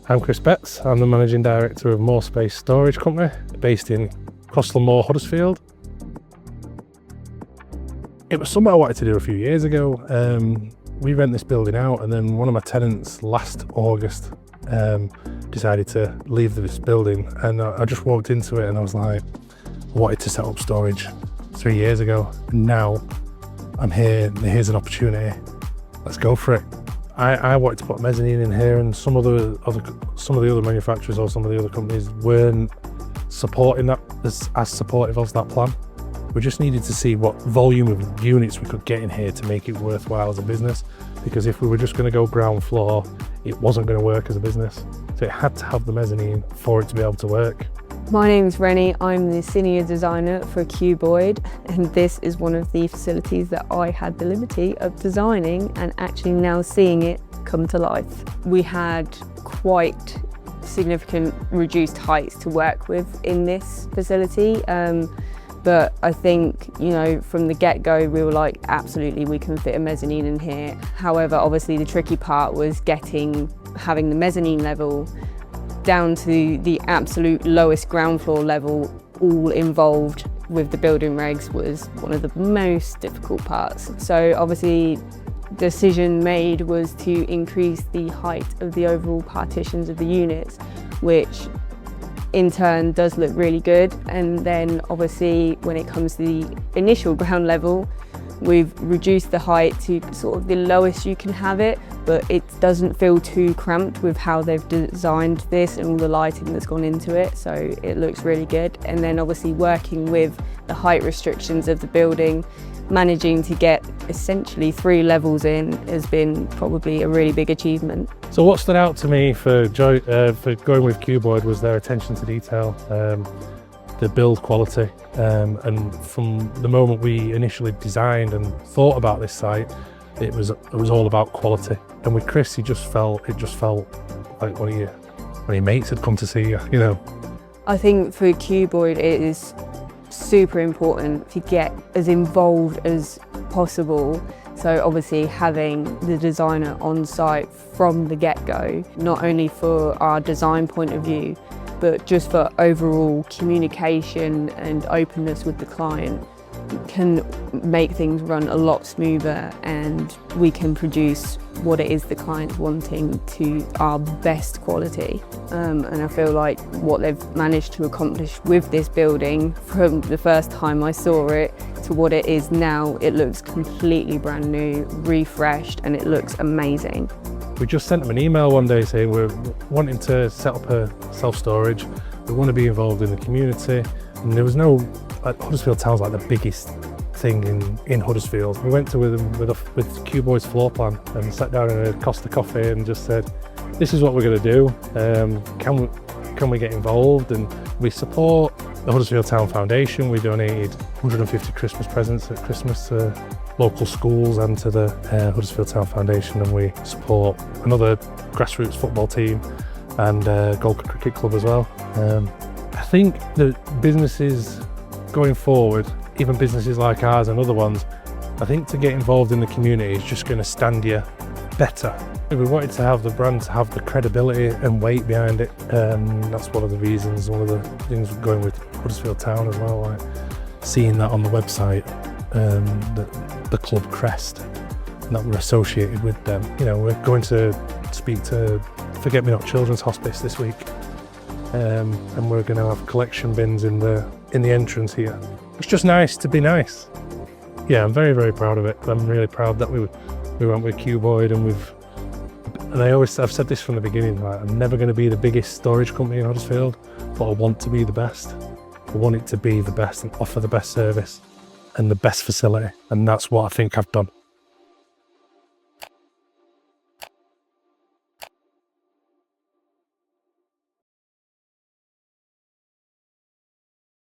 I'm Chris Betts. I'm the Managing Director of MoorSpace Storage Company based in Crossland Moor, Huddersfield. It was something I wanted to do a few years ago. We rent this building out, and then one of my tenants last August decided to leave this building, and I just walked into it and I was like, I wanted to set up storage 3 years ago, and now I'm here and here's an opportunity. Let's go for it. I wanted to put mezzanine in here, and some of the other manufacturers or some of the other companies weren't supporting that as supportive of that plan. We just needed to see what volume of units we could get in here to make it worthwhile as a business, because if we were just going to go ground floor, it wasn't going to work as a business. So it had to have the mezzanine for it to be able to work. My name's Rennie. I'm the senior designer for Cuboid, and this is one of the facilities that I had the liberty of designing and actually now seeing it come to life. We had quite significant reduced heights to work with in this facility, but I think, you know, from the get-go we were like, absolutely, we can fit a mezzanine in here. However, obviously the tricky part was having the mezzanine level down to the absolute lowest ground floor level, all involved with the building regs, was one of the most difficult parts. So obviously, decision made was to increase the height of the overall partitions of the units, which in turn does look really good. And then obviously, when it comes to the initial ground level, we've reduced the height to sort of the lowest you can have it, but it doesn't feel too cramped with how they've designed this and all the lighting that's gone into it, so it looks really good. And then obviously working with the height restrictions of the building, managing to get essentially 3 levels in has been probably a really big achievement. So what stood out to me for going with Cuboid was their attention to detail, the build quality, and from the moment we initially designed and thought about this site, it was all about quality. And with Chris, it just felt like one of your mates had come to see you, you know. I think for Cuboid it is super important to get as involved as possible. So obviously having the designer on site from the get-go, not only for our design point of view, but just for overall communication and openness with the client, can make things run a lot smoother, and we can produce what it is the client's wanting to our best quality. And I feel like what they've managed to accomplish with this building, from the first time I saw it to what it is now, it looks completely brand new, refreshed, and it looks amazing. We just sent them an email one day saying we're wanting to set up a self-storage, we want to be involved in the community, and there was no, Huddersfield Town's like the biggest thing in Huddersfield. We went to them with Cuboid's floor plan and sat down in a Costa coffee and just said, this is what we're going to do, can we get involved? And we support the Huddersfield Town Foundation. We donated 150 Christmas presents at Christmas to local schools and to the Huddersfield Town Foundation, and we support another grassroots football team and Golf Cricket Club as well. I think that businesses going forward, even businesses like ours and other ones, I think to get involved in the community is just going to stand you better. We wanted to have the brand to have the credibility and weight behind it. That's one of the reasons, one of the things going with Huddersfield Town as well, like seeing that on the website, the club crest, and that we're associated with them. You know, we're going to speak to Forget Me Not Children's Hospice this week, and we're going to have collection bins in the entrance here. It's just nice to be nice. Yeah, I'm very, very proud of it. I'm really proud that we went with Cuboid, and I've said this from the beginning, like, I'm never going to be the biggest storage company in Huddersfield, but I want to be the best. I want it to be the best and offer the best service and the best facility, and that's what I think I've done.